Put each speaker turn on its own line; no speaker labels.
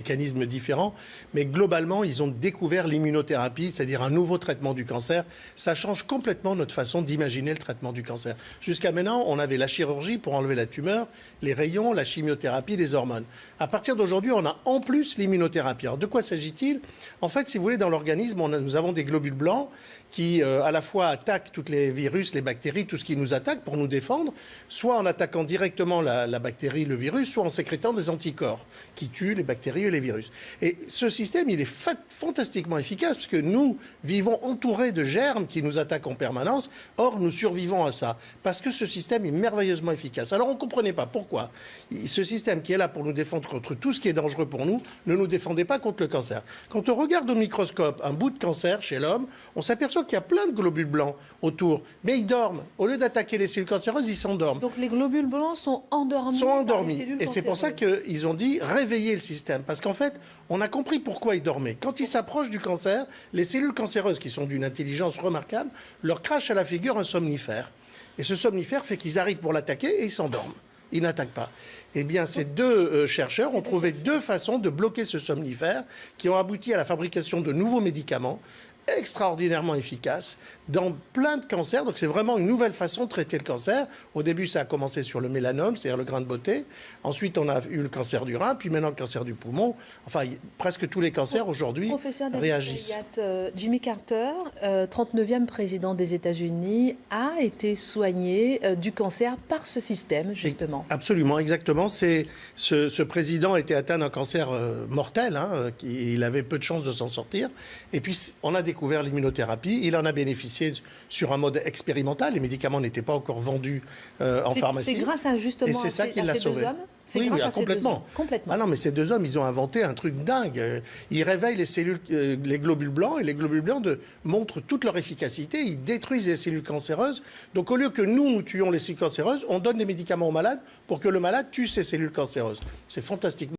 mécanismes différents, mais globalement, ils ont découvert l'immunothérapie, c'est-à-dire un nouveau traitement du cancer. Ça change complètement notre façon d'imaginer le traitement du cancer. Jusqu'à maintenant, on avait la chirurgie pour enlever la tumeur, les rayons, la chimiothérapie, les hormones. À partir d'aujourd'hui, on a en plus l'immunothérapie. Alors, de quoi s'agit-il? En fait, si vous voulez, dans l'organisme, nous avons des globules blancs qui, à la fois, attaquent tous les virus, les bactéries, tout ce qui nous attaque pour nous défendre, soit en attaquant directement la bactérie, le virus, soit en sécrétant des anticorps qui tuent les bactéries et les virus. Et ce système, il est fantastiquement efficace parce que nous vivons entourés de germes qui nous attaquent en permanence. Or, nous survivons à ça parce que ce système est merveilleusement efficace. Alors, on ne comprenait pas pourquoi ce système qui est là pour nous défendre contre tout ce qui est dangereux pour nous ne nous défendait pas contre le cancer. Quand on regarde au microscope un bout de cancer chez l'homme, on s'aperçoit qu'il y a plein de globules blancs autour, mais ils dorment. Au lieu d'attaquer les cellules cancéreuses, ils s'endorment.
Donc les globules blancs sont endormis. Par les cellules
et c'est pour ça qu'ils ont dit réveiller le système. Parce qu'en fait, on a compris pourquoi ils dormaient. Quand ils s'approchent du cancer, les cellules cancéreuses, qui sont d'une intelligence remarquable, leur crachent à la figure un somnifère. Et ce somnifère fait qu'ils arrivent pour l'attaquer et ils s'endorment. Ils n'attaquent pas. Eh bien, ces deux chercheurs ont trouvé deux façons de bloquer ce somnifère qui ont abouti à la fabrication de nouveaux médicaments extraordinairement efficace dans plein de cancers. Donc c'est vraiment une nouvelle façon de traiter le cancer. Au début, ça a commencé sur le mélanome, c'est-à-dire le grain de beauté. Ensuite, on a eu le cancer du rein, puis maintenant le cancer du poumon. Enfin, presque tous les cancers aujourd'hui réagissent.
Jimmy Carter, 39e président des États-Unis, a été soigné du cancer par ce système, justement.
Absolument, exactement. Ce président était atteint d'un cancer mortel. Il avait peu de chances de s'en sortir. Et puis, on a découvert l'immunothérapie. Il en a bénéficié sur un mode expérimental. Les médicaments n'étaient pas encore vendus en pharmacie.
C'est grâce à justement
et c'est ça qui l'a sauvé. Oui, complètement.
Complètement.
Ah non, mais ces deux hommes, ils ont inventé un truc dingue. Ils réveillent les cellules, les globules blancs, et les globules blancs montrent toute leur efficacité. Ils détruisent les cellules cancéreuses. Donc, au lieu que nous tuions les cellules cancéreuses, on donne des médicaments au malade pour que le malade tue ces cellules cancéreuses. C'est fantastique.